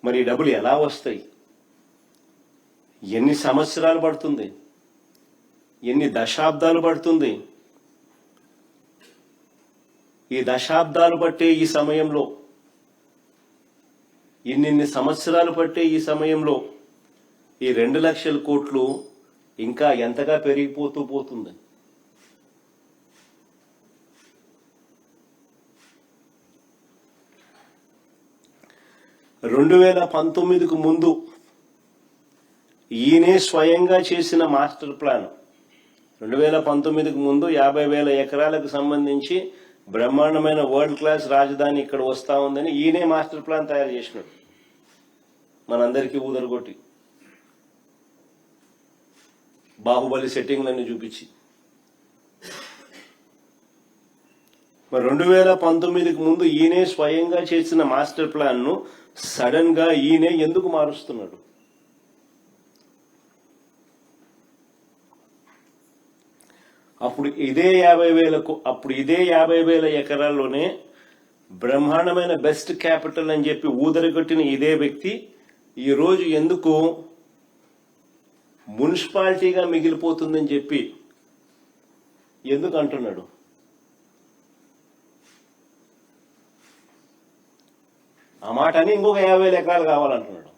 మరి డబ్బులు ఎలా వస్తాయి? ఎన్ని సంవత్సరాలు పడుతుంది? ఎన్ని దశాబ్దాలు పడుతుంది? ఈ దశాబ్దాలు పట్టే ఈ సమయంలో, ఇన్ని సంవత్సరాలు పట్టే ఈ సమయంలో ఈ 2 లక్షల కోట్లు ఇంకా ఎంతగా పెరిగిపోతూ పోతుంది. రెండు 2019కు ముందు ఈయనే స్వయంగా చేసిన మాస్టర్ ప్లాన్. 2019కు ముందు 50,000 ఎకరాలకు సంబంధించి బ్రహ్మాండమైన వరల్డ్ క్లాస్ రాజధాని ఇక్కడ వస్తా ఉందని ఈయనే మాస్టర్ ప్లాన్ తయారు చేసినాడు, మనందరికీ ఊదరగొట్టి బాహుబలి సెట్టింగ్లన్నీ చూపించి. మరి 2019కు ముందు ఈయనే స్వయంగా చేసిన మాస్టర్ ప్లాన్ ను సడన్ గా ఈయనే ఎందుకు మారుస్తున్నాడు? అప్పుడు ఇదే 50,000 ఎకరాల్లోనే బ్రహ్మాండమైన బెస్ట్ క్యాపిటల్ అని చెప్పి ఊదరగొట్టిన ఇదే వ్యక్తి ఈరోజు ఎందుకు మున్సిపాలిటీగా మిగిలిపోతుందని చెప్పి ఎందుకు అంటున్నాడు? ఆ మాట అని ఇంకొక 50,000 ఎకరాలు కావాలంటున్నాడు.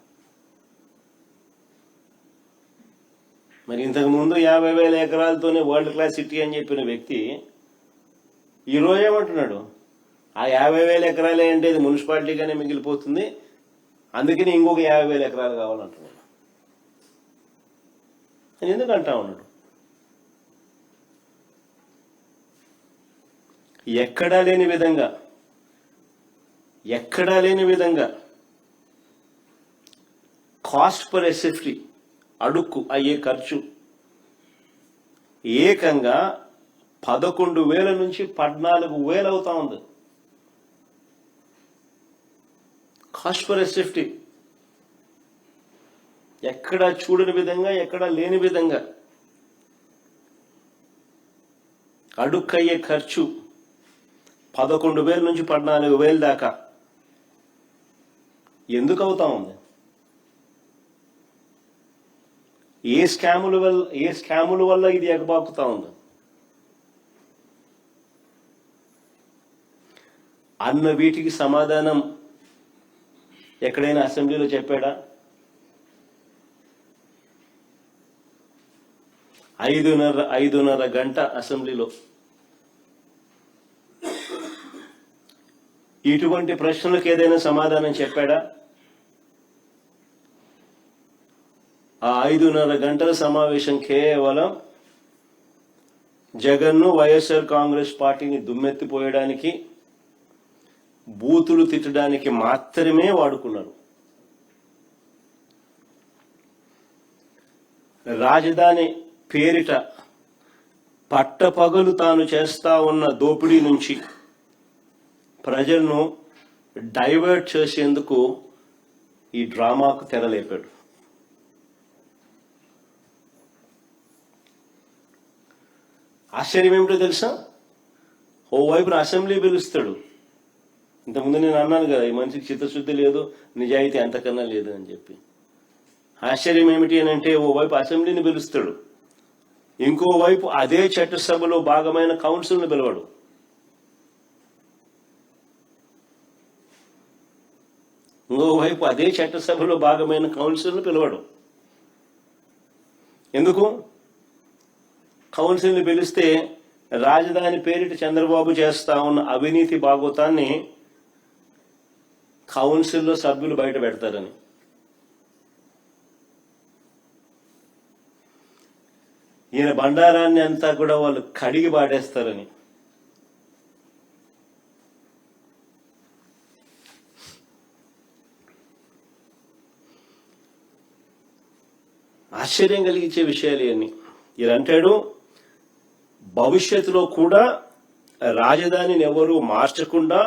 మరి ఇంతకు ముందు 50,000 ఎకరాలతోనే వరల్డ్ క్లాస్ సిటీ అని చెప్పిన వ్యక్తి ఈరోజు ఏమంటున్నాడు? ఆ 50,000 ఎకరాలే అంటే ఇది మున్సిపాలిటీగానే మిగిలిపోతుంది, అందుకని ఇంకొక 50,000 ఎకరాలు కావాలంటున్నాడు. అని ఎందుకు అంటా ఉన్నాడు? ఎక్కడా లేని విధంగా కాస్ట్ పర్ ఎస్ఎఫ్టీ అడుక్కు అయ్యే ఖర్చు ఏకంగా 11,000 నుంచి 14,000 అవుతా ఉంది. కాస్ట్ పర్ ఎస్ఎఫ్టీ ఎక్కడా చూడని విధంగా, ఎక్కడా లేని విధంగా అడుక్కయ్యే ఖర్చు 11,000 నుంచి 14,000 దాకా ఎందుకు అవుతా ఉంది? ఏ స్కాముల వల్ల ఇది ఎగబాకుతా ఉంది? అన్న వీటికి సమాధానం ఎక్కడైనా అసెంబ్లీలో చెప్పాడా? 5:30 గంట అసెంబ్లీలో ఇటువంటి ప్రశ్నలకు ఏదైనా సమాధానం చెప్పాడా? ఆ 5:30 గంటల సమావేశం కేవలం జగన్ను, వైఎస్ఆర్ కాంగ్రెస్ పార్టీని దుమ్మెత్తిపోయడానికి, బూతులు తిట్టడానికి మాత్రమే వాడుకున్నారు. రాజధాని పేరిట పట్టపగలు తాను చేస్తా ఉన్న దోపిడీ నుంచి ప్రజలను డైవర్ట్ చేసేందుకు ఈ డ్రామాకు తెరలేపాడు. ఆశ్చర్యం ఏమిటో తెలుసా? ఓవైపున అసెంబ్లీ పిలుస్తాడు. ఇంతకుముందు నేను అన్నాను కదా, ఈ మనిషికి చిత్తశుద్ధి లేదు, నిజాయితీ అంతకన్నా లేదు అని చెప్పి. ఆశ్చర్యం ఏమిటి అని అంటే, ఓవైపు అసెంబ్లీని పిలుస్తాడు, ఇంకోవైపు అదే చట్టసభలో భాగమైన కౌన్సిల్ని పిలవడు. ఇంకోవైపు అదే చట్టసభలో భాగమైన కౌన్సిల్ని పిలవడు. ఎందుకు? కౌన్సిల్ని పిలిస్తే రాజధాని పేరిట చంద్రబాబు చేస్తా ఉన్న అవినీతి భాగోతాన్ని కౌన్సిల్లో సభ్యులు బయట పెడతారని. ఈయన బండారాన్ని అంతా కూడా వాళ్ళు కడిగి పాడేస్తారని. ఆశ్చర్యం కలిగించే విషయాలు ఇవన్నీ. ఈయన అంటాడు, భవిష్యత్తులో కూడా రాజధానిని ఎవరు మార్చకుండా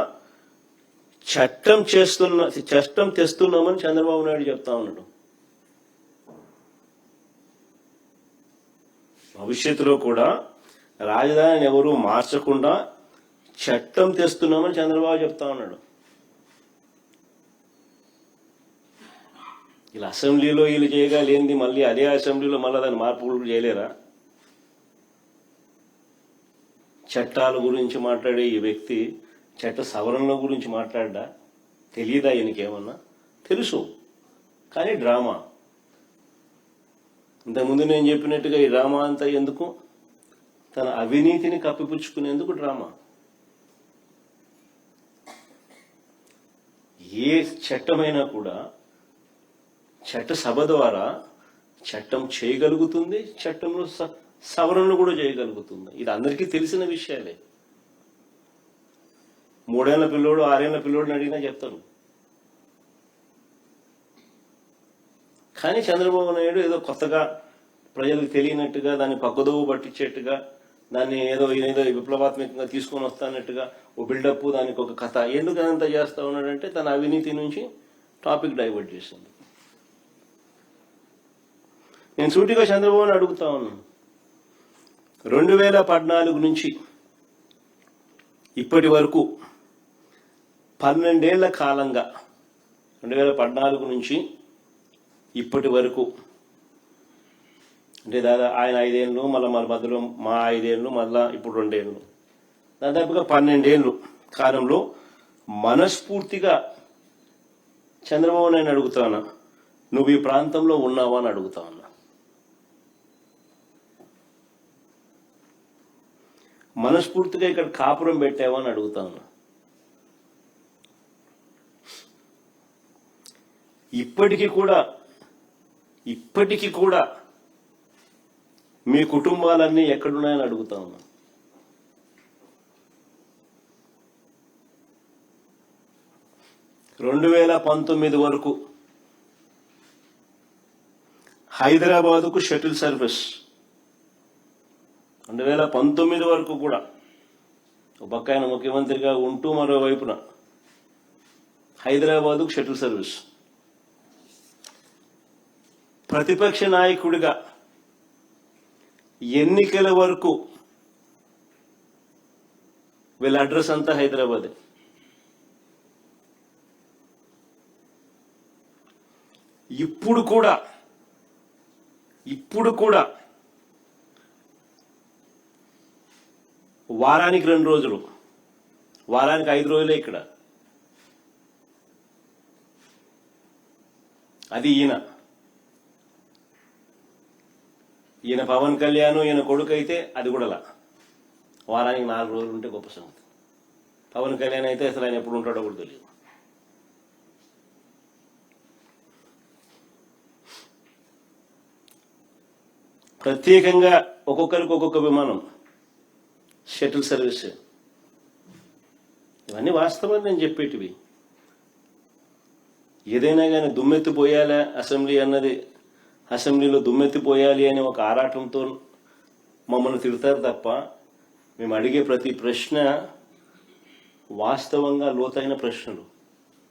చట్టం తెస్తున్నామని చంద్రబాబు నాయుడు చెప్తా ఉన్నాడు. భవిష్యత్తులో కూడా రాజధానిని ఎవరు మార్చకుండా చట్టం తెస్తున్నామని చంద్రబాబు చెప్తా ఉన్నాడు. ఇలా అసెంబ్లీలో వీళ్ళు చేయగలేంది మళ్ళీ అదే అసెంబ్లీలో మళ్ళీ దాన్ని మార్పులు చేయలేరా? చట్టాల గురించి మాట్లాడే ఈ వ్యక్తి చట్ట సవరణల గురించి మాట్లాడ్డా? తెలియదా ఈయనకేమన్నా? తెలుసు, కానీ డ్రామా. ఇంతకుముందు నేను చెప్పినట్టుగా ఈ డ్రామా అంతా ఎందుకు? తన అవినీతిని కప్పిపుచ్చుకునేందుకు డ్రామా. ఏ చట్టమైనా కూడా చట్టసభ ద్వారా చట్టం చేయగలుగుతుంది, చట్టంలో సవరణలు కూడా చేయగలుగుతుంది. ఇది అందరికీ తెలిసిన విషయాలే. 3 ఏళ్ల పిల్లోడు 6 ఏళ్ల పిల్లోడిని అడిగినా చెప్తారు. కానీ చంద్రబాబు నాయుడు ఏదో కొత్తగా ప్రజలకు తెలియనట్టుగా, దాన్ని పక్కదోవ పట్టించేట్టుగా, దాన్ని ఏదో విప్లవాత్మకంగా తీసుకొని వస్తానట్టుగా ఓ బిల్డప్, దానికి ఒక కథ, ఎందుకు అదంతా చేస్తా ఉన్నాడంటే తన అవినీతి నుంచి టాపిక్ డైవర్ట్ చేసింది. నేను సూటిగా చంద్రబాబుని అడుగుతా ఉన్నాను, 2014 నుంచి ఇప్పటి వరకు 12 ఏళ్ల కాలంగా, 2014 నుంచి ఇప్పటి వరకు అంటే దాదాపు ఆయన 5 ఏళ్ళు, మళ్ళీ మన మధ్యలో మా 5 ఏళ్ళు, మళ్ళా ఇప్పుడు 2 ఏళ్ళు, దాదాపుగా 12 ఏళ్ళు కాలంలో మనస్ఫూర్తిగా చంద్రబాబు నాయుడు అడుగుతాను, నువ్వు ఈ ప్రాంతంలో ఉన్నావా అని అడుగుతా ఉన్నా. మనస్ఫూర్తిగా ఇక్కడ కాపురం పెట్టావా అని అడుగుతా ఉన్నా. ఇప్పటికీ కూడా మీ కుటుంబాలన్నీ ఎక్కడున్నాయని అడుగుతా ఉన్నా. రెండు 2019 వరకు హైదరాబాదుకు షటిల్ సర్వీస్, 2019 వరకు కూడా ఒక పక్క ఆయన ముఖ్యమంత్రిగా ఉంటూ మరోవైపున హైదరాబాదుకు షటిల్ సర్వీస్. ప్రతిపక్ష నాయకుడిగా ఎన్నికల వరకు వీళ్ళ అడ్రస్ అంతా హైదరాబాదే. ఇప్పుడు కూడా వారానికి 2 రోజులు, వారానికి 5 రోజులే ఇక్కడ. అది ఈయన పవన్ కళ్యాణ్, ఈయన కొడుకు అయితే అది కూడా వారానికి 4 రోజులు ఉంటే గొప్ప సంగతి. పవన్ కళ్యాణ్ అయితే అసలు ఆయన ఎప్పుడు ఉంటాడో కూడా తెలియదు. ప్రత్యేకంగా ఒక్కొక్కరికి ఒక్కొక్క విమానం, షటిల్ సర్వీస్, ఇవన్నీ వాస్తవాలు నేను చెప్పేటివి. ఏదైనా కానీ దుమ్మెత్తిపోయాలా అసెంబ్లీ అన్నది, అసెంబ్లీలో దుమ్మెత్తిపోయాలి అనే ఒక ఆరాటంతో మమ్మల్ని తిడతారు తప్ప, మేము అడిగే ప్రతి ప్రశ్న వాస్తవంగా లోతైన ప్రశ్నలు.